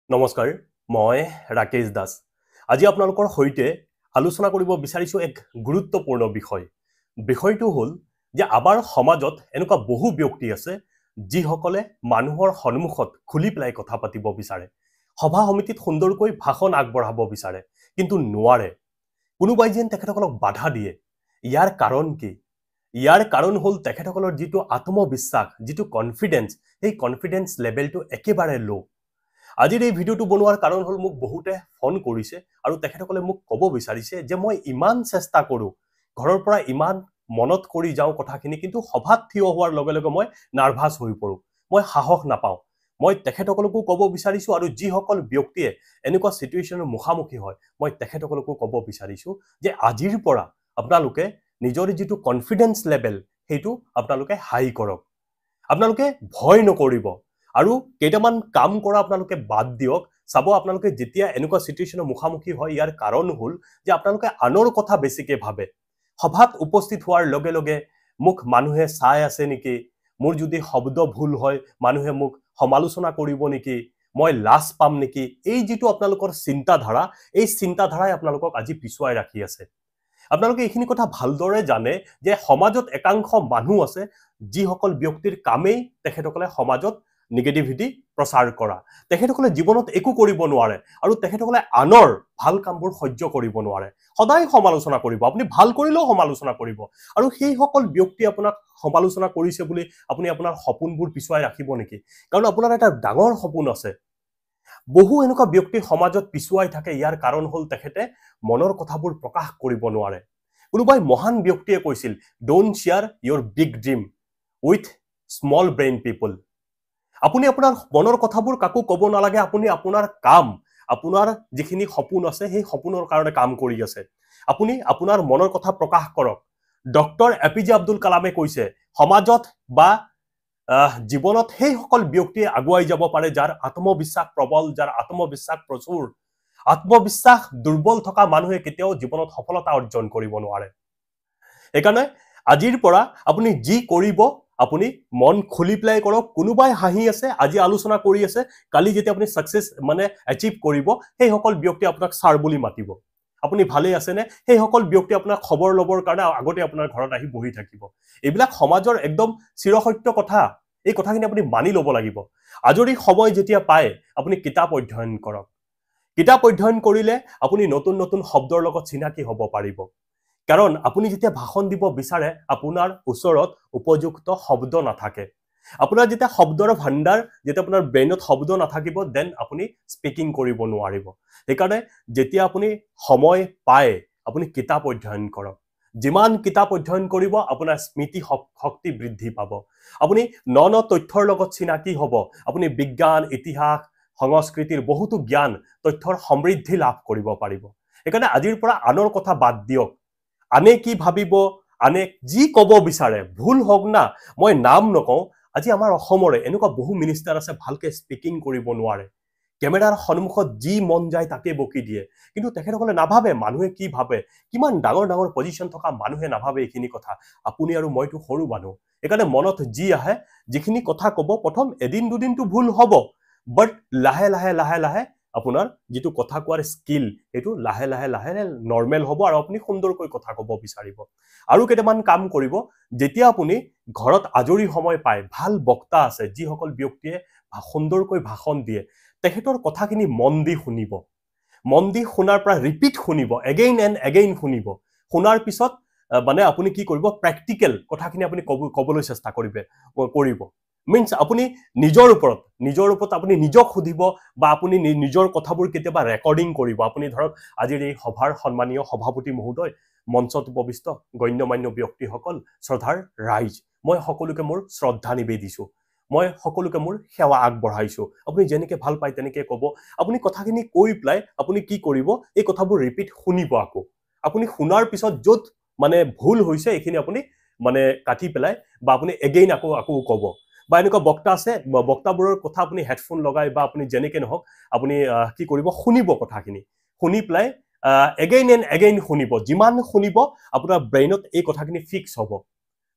নমস্কাৰ মই ৰাকেশ দাস আজি আপোনালোকৰ সৈতে আলোচনা কৰিব বিচাৰিছো এক গুৰুত্বপূৰ্ণ বিষয়টো হ'ল যে আমাৰ সমাজত এনেকুৱা বহু ব্যক্তি আছে যিসকলে মানুহৰ সন্মুখত খুলি পেলাই কথা পাতিব বিচাৰে সভা সমিতিত সুন্দৰকৈ ভাষণ আগবঢ়াব বিচাৰে কিন্তু নোৱাৰে কোনোবাই যেন তেখেতসকলক বাধা দিয়ে ইয়াৰ কাৰণ কি ইয়াৰ কাৰণ হ'ল তেখেতসকলৰ যিটো আত্মবিশ্বাস যিটো কনফিডেন্স এই কনফিডেন্স লেভেলটো একেবাৰে লো আজিৰ এই ভিডিওটো বনোৱাৰ কাৰণ হ'ল মোক বহুতে ফোন কৰিছে আৰু তেখেতসকলে মোক ক'ব বিচাৰিছে যে মই ইমান চেষ্টা কৰো ঘৰৰ পৰা ইমান মনত কৰি যাওঁ কথাখিনি কিন্তু সভাত থিয় হোৱাৰ লগে লগে মই নাৰ্ভাছ হৈ পৰো মই সাহস নাপাওঁ মই তেখেতসকলকো ক'ব বিচাৰিছো আৰু যিসকল ব্যক্তিয়ে এনেকুৱা সিচুৱেচনৰ মুখামুখি হয় মই তেখেতসকলকো ক'ব বিচাৰিছো যে আজিৰ পৰা আপোনালোকে নিজৰ যিটো কনফিডেন্স লেভেল সেইটো আপোনালোকে হাই কৰক আপোনালোকে ভয় নকৰিব আৰু কেইটামান কাম কৰা আপোনালোকে বাদ দিয়ক চাব আপোনালোকে যেতিয়া এনেকুৱা সিচুৱেচনৰ মুখামুখি হয় ইয়াৰ কাৰণ হ'ল যে আপোনালোকে আনৰ কথা বেছিকে ভাবে সভাত উপস্থিত হোৱাৰ লগে লগে মুখ মানুহে চাই আছে নেকি মোৰ যদি শব্দ ভুল হয় মানুহে মুখ সমালোচনা কৰিব নেকি মই লাজ পাম নেকি এই যেটো আপোনালোকৰ চিন্তাধাৰা এই চিন্তাধাৰাই আপোনালোকক আজি পিছুৱাই ৰাখি আছে আপোনালোকে এইখিনি কথা ভালদৰে জানে যে সমাজত একাংশ মানুহ আছে যিসকল ব্যক্তিৰ কামেই তেখেতসকলে সমাজত নেগেটিভিটি প্ৰচাৰ কৰা তেখেতসকলে জীৱনত একো কৰিব নোৱাৰে আৰু তেখেতসকলে আনৰ ভাল কামবোৰ সহ্য কৰিব নোৱাৰে সদায় সমালোচনা কৰিব আপুনি ভাল কৰিলেও সমালোচনা কৰিব আৰু সেই সকল ব্যক্তি আপোনাক সমালোচনা কৰিছে বুলি আপুনি আপোনাৰ সপোনবোৰ পিছুৱাই ৰাখিব নেকি কাৰণ আপোনাৰ এটা ডাঙৰ সপোন আছে বহু এনেকুৱা ব্যক্তি সমাজত পিছুৱাই থাকে ইয়াৰ কাৰণ হ'ল তেখেতে মনৰ কথাবোৰ প্ৰকাশ কৰিব নোৱাৰে কোনোবাই মহান ব্যক্তিয়ে কৈছিল don't share your big dream with small brain people আপুনি আপোনাৰ মনৰ কথাবোৰ কাকো ক'ব নালাগে আপুনি আপোনাৰ কাম আপোনাৰ যিখিনি সপোন আছে সেই সপোনৰ কাৰণে কাম কৰি আছে আপুনি আপোনাৰ মনৰ কথা প্ৰকাশ কৰক ডক্টৰ এপিজে আব্দুল কালামে কৈছে সমাজত বা জীৱনত সেই সকল ব্যক্তিয়ে আগুৱাই যাব পাৰে যাৰ আত্মবিশ্বাস প্ৰবল যাৰ আত্মবিশ্বাস প্ৰচুৰ আত্মবিশ্বাস দুৰ্বল থকা মানুহে কেতিয়াও জীৱনত সফলতা অৰ্জন কৰিব নোৱাৰে একাৰণে আজিৰ পৰা আপুনি যি কৰিব আপুনি মন খুলি প্লাই কৰক কোনোবাই হাঁহি আছে আজি আলোচনা কৰি আছে কালি যেতিয়া আপুনি সাকসেস মানে অ্যাচিভ কৰিব সেই সকল ব্যক্তি আপোনাক সাৰ বুলি মাতিব আপুনি ভালে আছে নে সেই সকল ব্যক্তি আপোনাক খবৰ লবৰ কাৰণে আগতে আপোনাৰ ঘৰত আহি বহি থাকিব এইবিলাক সমাজৰ একদম চিৰসত্য কথা এই কথাখিনি আপুনি মানি ল'ব লাগিব আজৰি সময় যেতিয়া পায় আপুনি কিতাপ অধ্যয়ন কৰক কিতাপ অধ্যয়ন কৰিলে আপুনি নতুন নতুন শব্দৰ লগত চিনাকি হ'ব পাৰিব কাৰণ আপুনি যেতিয়া ভাষণ দিব বিচাৰে আপোনাৰ ওচৰত উপযুক্ত শব্দ নাথাকে আপোনাৰ যেতিয়া শব্দৰ ভাণ্ডাৰ যেতিয়া আপোনাৰ ব্ৰেইনত শব্দ নাথাকিব দেন আপুনি স্পিকিং কৰিব নোৱাৰিব সেইকাৰণে যেতিয়া আপুনি সময় পায় আপুনি কিতাপ অধ্যয়ন কৰক যিমান কিতাপ অধ্যয়ন কৰিব আপোনাৰ স্মৃতি শক্তি বৃদ্ধি পাব আপুনি ন তথ্যৰ লগত চিনাকি হ'ব আপুনি বিজ্ঞান ইতিহাস সংস্কৃতিৰ বহুতো জ্ঞান তথ্যৰ সমৃদ্ধি লাভ কৰিব পাৰিব সেইকাৰণে আজিৰ পৰা আনৰ কথা বাদ দিয়ক আনে কি ভাবিব আনে যি ক'ব বিচাৰে ভুল হওক না মই নাম নকওঁ আজি আমাৰ অসমৰে এনেকুৱা বহু মিনিষ্টাৰ আছে ভালকে স্পিকিং কৰিব নোৱাৰে কেমেৰাৰ সন্মুখত যি মন যায় তাকে বকি দিয়ে কিন্তু তেখেতসকলে নাভাবে মানুহে কি ভাবে কিমান ডাঙৰ ডাঙৰ পজিশন থকা মানুহে নাভাবে এইখিনি কথা আপুনি আৰু মইতো সৰু মানুহ একাৰণে মনত যি আহে যিখিনি কথা ক'ব প্ৰথম এদিন দুদিনটো ভুল হ'ব বাট লাহে লাহে লাহে লাহে আপোনাৰ যেটো কথা কোৱাৰ স্কিল এটো লাহে লাহে লাহে নৰমাল হ'ব আৰু আপুনি সুন্দৰকৈ কথা ক'ব বিচাৰিব আৰু কেইটামান কাম কৰিব যেতিয়া আপুনি ঘৰত আজৰি সময় পায় ভাল বক্তা আছে যিসকল ব্যক্তিয়ে সুন্দৰকৈ ভাষণ দিয়ে তেখেতৰ কথাখিনি মন দি শুনিব মন দি শুনাৰ পৰা ৰিপিট শুনিব এগেইন এণ্ড এগেইন শুনিব শুনাৰ পিছত মানে আপুনি কি কৰিব প্ৰ্যাকটিক্যাল কথাখিনি আপুনি ক'বলৈ চেষ্টা কৰিব means আপুনি নিজৰ ওপৰত আপুনি নিজক খুদিব বা আপুনি নিজৰ কথাবোৰ কেতিয়াবা ৰেকৰ্ডিং কৰিব আপুনি ধৰক আজিৰ এই সভাৰ সন্মানীয় সভাপতি মহোদয় মঞ্চত উপবিষ্ট গণ্যমান্য ব্যক্তিসকল শ্ৰদ্ধাৰ ৰাইজ মই সকলোকে মোৰ শ্ৰদ্ধা নিবেদিছো মই সকলোকে মোৰ সেৱা আগবঢ়াইছো আপুনি যেনেকৈ ভাল পায় তেনেকৈ ক'ব আপুনি কথাখিনি কৈ প্লাই আপুনি কি কৰিব এই কথাবোৰ ৰিপিট শুনিব আকৌ আপুনি শুনাৰ পিছত যত মানে ভুল হৈছে এইখিনি আপুনি মানে কাটি পেলাই বা আপুনি এগেইন আকৌ ক'ব বা এনেকুৱা বক্তা আছে বক্তাবোৰৰ কথা আপুনি হেডফোন লগাই বা আপুনি যেনেকৈ নহওক আপুনি কি কৰিব শুনিব কথাখিনি শুনি প্লাই এগেইন এণ্ড এগেইন শুনিব যিমান শুনিব আপোনাৰ ব্ৰেইনত এই কথাখিনি ফিক্স হ'ব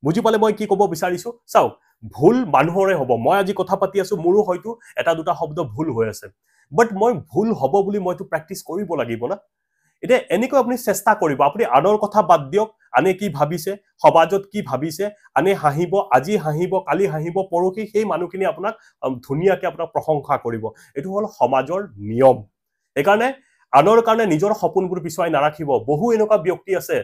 বুজি পালে মই কি ক'ব বিচাৰিছো চাওক ভুল মানুহৰে হ'ব মই আজি কথা পাতি আছো মোৰো হয়তো এটা দুটা শব্দ ভুল হৈ আছে বাট মই ভুল হ'ব বুলি মইতো প্ৰেক্টিচ কৰিব লাগিব না এতিয়া এনেকৈ আপুনি চেষ্টা কৰিব আপুনি আনৰ কথা বাদ দিয়ক আনে কি ভাবিছে সমাজত কি ভাবিছে আনে হাঁহিব আজি হাঁহিব কালি হাঁহিব পৰহি সেই মানুহখিনি আপোনাক ধুনীয়াকৈ আপোনাক প্ৰশংসা কৰিব এইটো হ'ল সমাজৰ নিয়ম এইকাৰণে আনৰ কাৰণে নিজৰ সপোনবোৰ পিছুৱাই নাৰাখিব বহু এনেকুৱা ব্যক্তি আছে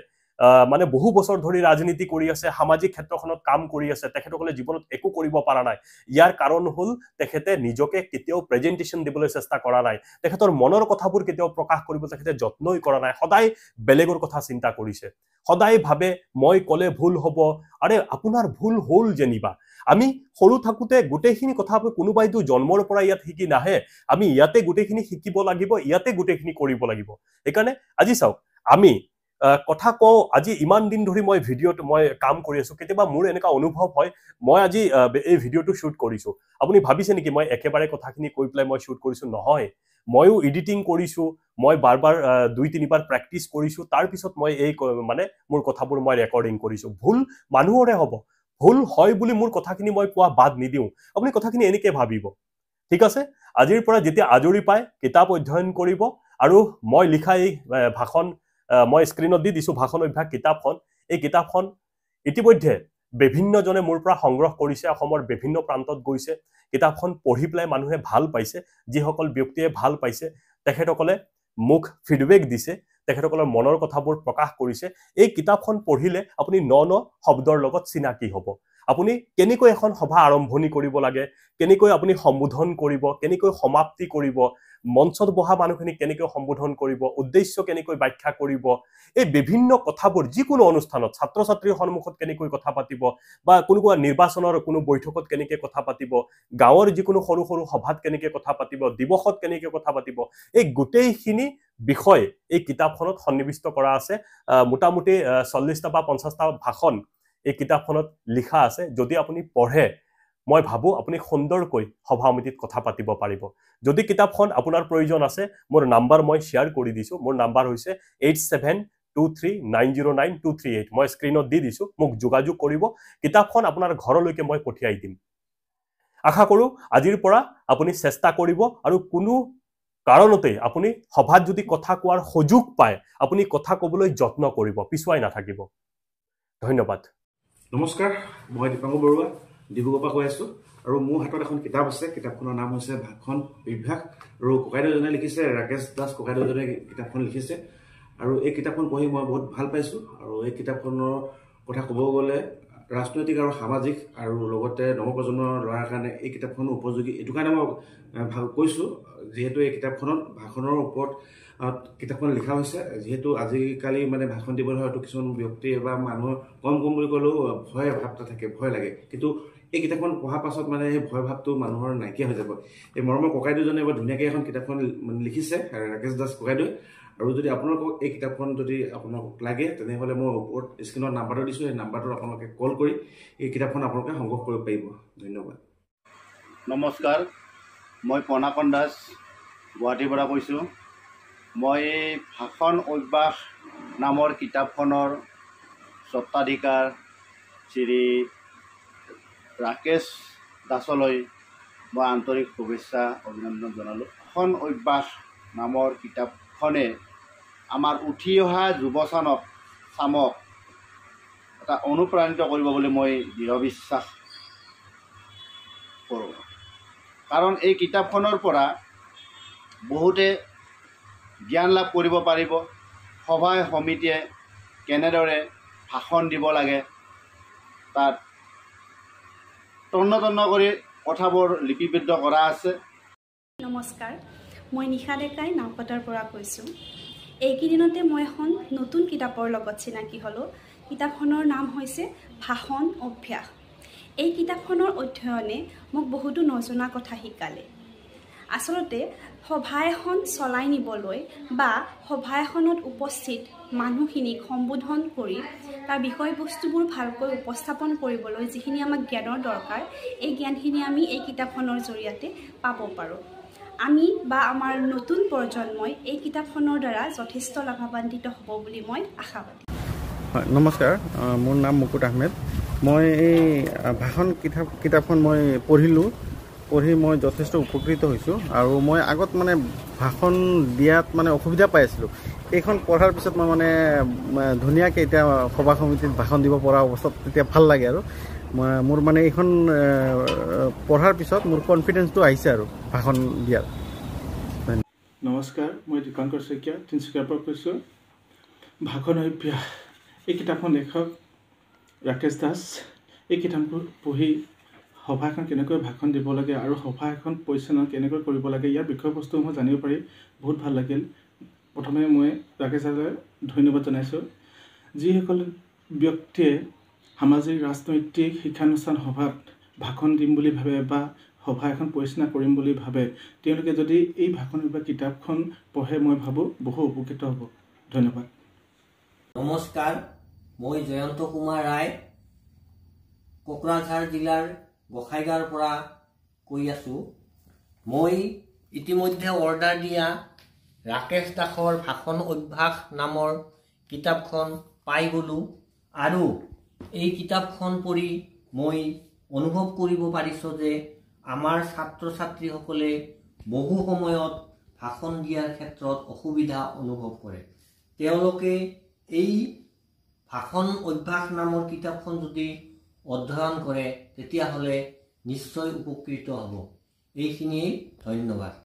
মানে বহু বছৰ ধৰি ৰাজনীতি কৰি আছে সামাজিক ক্ষেত্ৰখনত কাম কৰি আছে তেখেতসকলে জীৱনত একো কৰিব পৰা নাই ইয়াৰ কাৰণ হ'ল তেখেতে নিজকে কেতিয়াও প্ৰেজেন্টেশন দিবলৈ চেষ্টা কৰা নাই তেখেতৰ মনৰ কথাবোৰ কেতিয়াও প্ৰকাশ কৰিব তেখেতে যত্নই কৰা নাই সদায় বেলেগৰ কথা চিন্তা কৰিছে সদায় ভাবে মই কলে ভুল হ'ব আৰে আপোনাৰ ভুল হ'ল যেনিবা আমি সৰু থাকোতে গোটেইখিনি কথা কোনোবাইতো জন্মৰ পৰা ইয়াত শিকি নাহে আমি ইয়াতে গোটেইখিনি শিকিব লাগিব ইয়াতে গোটেইখিনি কৰিব লাগিব এইকাৰণে আজি চাওক আমি কথা কওঁ আজি ইমান দিন ধৰি মই ভিডিঅ'ত মই কাম কৰি আছো কেতিয়াবা মোৰ এনেকা অনুভৱ হয় মই আজি এই ভিডিঅ'টো শ্বুট কৰিছো আপুনি ভাবিছে নেকি মই একেবাৰে কথাখিনি কৈ পেলাই মই শ্বুট কৰিছো নহয় ময়ো এডিটিং কৰিছো মই বাৰবাৰ দুই তিনিবাৰ প্ৰেক্টিচ কৰিছো তাৰ পিছত মই এই মানে মোৰ কথাবোৰ মই ৰেকৰ্ডিং কৰিছো ভুল মানুহৰে হ'ব ভুল হয় বুলি মোৰ কথাখিনি মই কোৱা বাদ নিদিওঁ আপুনি কথাখিনি এনেকে ভাবিব ঠিক আছে আজিৰ পৰা যেতিয়া আজৰি পায় কিতাপ অধ্যয়ন কৰিব আৰু মই লিখা এই ভাষণ মই স্ক্ৰিনত দি দিছো ভাষণ অভ্যাস কিতাপখন এই কিতাপখন ইতিমধ্যে বিভিন্নজনে মোৰ পৰা সংগ্ৰহ কৰিছে অসমৰ বিভিন্ন প্ৰান্তত গৈছে কিতাপখন পঢ়ি পেলাই মানুহে ভাল পাইছে যিসকল ব্যক্তিয়ে ভাল পাইছে তেখেতসকলে মুখ ফিডবেক দিছে তেখেতসকলৰ মনৰ কথাবোৰ প্ৰকাশ কৰিছে এই কিতাপখন পঢ়িলে আপুনি ন শব্দৰ লগত চিনাকি হ'ব আপুনি কেনেকৈ এখন সভা আৰম্ভণি কৰিব লাগে কেনেকৈ আপুনি সম্বোধন কৰিব কেনেকৈ সমাপ্তি কৰিব মঞ্চত বহা মানুহখিনি কেনেকৈ সম্বোধন কৰিব উদ্দেশ্য কেনেকৈ ব্যাখ্যা কৰিব এই বিভিন্ন কথাবোৰ যিকোনো অনুষ্ঠানত ছাত্ৰ ছাত্ৰীৰ সন্মুখত কেনেকৈ কথা পাতিব বা কোনোবা নিৰ্বাচনৰ কোনো বৈঠকত কেনেকৈ কথা পাতিব গাঁৱৰ যিকোনো সৰু সৰু সভাত কেনেকৈ কথা পাতিব দিৱসত কেনেকৈ কথা পাতিব এই গোটেইখিনি বিষয় এই কিতাপখনত সন্নিবিষ্ট কৰা আছে মোটামুটি 40টা বা 50টা ভাষণ এই কিতাপখনত লিখা আছে যদি আপুনি পঢ়ে মই ভাবো আপুনি সুন্দৰকৈ সভা সমিতিত কথা পাতিব পাৰিব যদি কিতাপখন আপোনাৰ প্ৰয়োজন আছে মোৰ নাম্বাৰ মই শেয়াৰ কৰি দিছো মোৰ নাম্বাৰ হৈছে 8723909238 মই স্ক্ৰিনত দি দিছো মোক যোগাযোগ কৰিব কিতাপখন আপোনাৰ ঘৰলৈকে মই পঠিয়াই দিম আশা কৰো আজিৰ পৰা আপুনি চেষ্টা কৰিব আৰু কোনো কাৰণতে আপুনি সভাত যদি কথা কোৱাৰ সুযোগ পায় আপুনি কথা ক'বলৈ যত্ন কৰিব পিছুৱাই নাথাকিব ধন্যবাদ নমস্কাৰ মই দীপাংকৰ বৰুৱা ডিব্ৰুগড়ৰ পৰা কৈ আছো আৰু মোৰ হাতত এখন কিতাপ আছে কিতাপখনৰ নাম হৈছে ভাষণ অভ্যাস আৰু ককাইদেউজনে লিখিছে ৰাকেশ দাস ককাইদেউজনে কিতাপখন লিখিছে আৰু এই কিতাপখন পঢ়ি মই বহুত ভাল পাইছো আৰু এই কিতাপখনৰ কথা ক'ব গ'লে ৰাজনৈতিক আৰু সামাজিক আৰু লগতে নৱপ্ৰজন্মৰ ল'ৰাৰ কাৰণে এই কিতাপখন উপযোগী এইটো কাৰণে মই ভাল কৈছো যেহেতু এই কিতাপখনত ভাষণৰ ওপৰত কিতাপখন লিখা হৈছে যেহেতু আজিকালি মানে ভাষণ দিবলৈ হয়তো কিছুমান ব্যক্তি বা মানুহৰ কম বুলি ক'লেও ভয় ভাৱটা থাকে ভয় লাগে কিন্তু এই কিতাপখন পঢ়াৰ পাছত মানে এই ভয় ভাৱটো মানুহৰ নাইকিয়া হৈ যাব এই মৰমৰ ককাইদেউজনে বৰ ধুনীয়াকৈ এখন কিতাপখন লিখিছে ৰাকেশ দাস ককাইদেউ আৰু যদি আপোনালোকক এই কিতাপখন যদি আপোনালোকক লাগে তেনেহ'লে মই ওপৰত স্ক্ৰিনত নাম্বাৰটো দিছোঁ এই নাম্বাৰটোত আপোনালোকে কল কৰি এই কিতাপখন আপোনালোকে সংগ্ৰহ কৰিব পাৰিব ধন্যবাদ নমস্কাৰ মই পনাকন দাস গুৱাহাটীৰ পৰা কৈছোঁ মই ভাষণ অভ্যাস নামৰ কিতাপখনৰ স্বত্বাধিকাৰ শ্ৰী ৰাকেশ দাসলৈ মই আন্তৰিক শুভেচ্ছা অভিনন্দন জনালোঁ ভাষণ অভ্যাস নামৰ কিতাপখনে আমাৰ উঠি অহা চামক এটা অনুপ্ৰাণিত কৰিব বুলি মই দৃঢ় বিশ্বাস কৰোঁ কাৰণ এই কিতাপখনৰ পৰা বহুতে জ্ঞান লাভ কৰিব পাৰিব সভা সমিতিয়ে কেনেদৰে ভাষণ দিব লাগে তাত তন্ন কৰি কথাবোৰ লিপিবদ্ধ কৰা আছে নমস্কাৰ মই নিশা ডেকাই নাওপাতাৰ পৰা কৈছোঁ এইকেইদিনতে মই এখন নতুন কিতাপৰ লগত চিনাকি হ'লোঁ কিতাপখনৰ নাম হৈছে ভাষণ অভ্যাস এই কিতাপখনৰ অধ্যয়নে মোক বহুতো নজনা কথা শিকালে আচলতে সভা এখন চলাই নিবলৈ বা সভা এখনত উপস্থিত মানুহখিনিক সম্বোধন কৰি তাৰ বিষয়বস্তুবোৰ ভালকৈ উপস্থাপন কৰিবলৈ যিখিনি আমাক জ্ঞানৰ দৰকাৰ এই জ্ঞানখিনি আমি এই কিতাপখনৰ জৰিয়তে পাব পাৰোঁ আমি বা আমাৰ নতুন প্ৰজন্মই এই কিতাপখনৰ দ্বাৰা যথেষ্ট লাভান্বিত হ'ব বুলি মই আশাবাদী নমস্কাৰ মোৰ নাম মুকুট আহমেদ মই এই ভাষণ কিতাপখন মই পঢ়িলোঁ পঢ়ি মই যথেষ্ট উপকৃত হৈছোঁ আৰু মই আগত মানে ভাষণ দিয়াত মানে অসুবিধা পাই আছিলোঁ। এইখন পঢ়াৰ পিছত মই মানে ধুনীয়াকৈ এতিয়া সভা সমিতিত ভাষণ দিব পৰা অৱস্থাত তেতিয়া ভাল লাগে আৰু মোৰ মানে এইখন পঢ়াৰ পিছত মোৰ কনফিডেন্সটো আহিছে আৰু ভাষণ দিয়াৰ। নমস্কাৰ, মই দীপাংকৰ শইকীয়া তিনিচুকীয়াৰ পৰা কৈছোঁ। ভাষণ অভ্যাস এই কিতাপখন লেখক ৰাকেশ দাস। এই কিতাপখন পঢ়ি সভা এখন কেনেকৈ ভাষণ দিব লাগে আৰু সভা এখন পৰিচালনা কেনেকৈ কৰিব লাগে ইয়াৰ বিষয়বস্তুসমূহ জানিব পাৰি বহুত ভাল লাগিল। প্ৰথমে মই ৰাকেশ দাসলৈ ধন্যবাদ জনাইছোঁ। যিসকল ব্যক্তিয়ে সামাজিক ৰাজনৈতিক শিক্ষানুষ্ঠান সভাত ভাষণ দিম বুলি ভাবে বা সভা এখন পৰিচালনা কৰিম বুলি ভাবে, তেওঁলোকে যদি এই ভাষণ বা কিতাপখন পঢ়ে মই ভাবোঁ বহু উপকৃত হ'ব। ধন্যবাদ। নমস্কাৰ, মই জয়ন্ত কুমাৰ ৰায় কোকৰাঝাৰ জিলাৰ গোসাইগাঁৱৰ পৰা কৈ আছোঁ। মই ইতিমধ্যে অৰ্ডাৰ দিয়া ৰাকেশ দাসৰ ভাষণ অভ্যাস নামৰ কিতাপখন পাই গ'লোঁ আৰু এই কিতাপখন পঢ়ি মই অনুভৱ কৰিব পাৰিছোঁ যে আমাৰ ছাত্ৰ ছাত্ৰীসকলে বহু সময়ত ভাষণ দিয়াৰ ক্ষেত্ৰত অসুবিধা অনুভৱ কৰে। তেওঁলোকে এই ভাষণ অভ্যাস নামৰ কিতাপখন যদি অধ্যয়ন কৰে তেতিয়াহ'লে নিশ্চয় উপকৃত হ'ব। এইখিনিয়েই, ধন্যবাদ।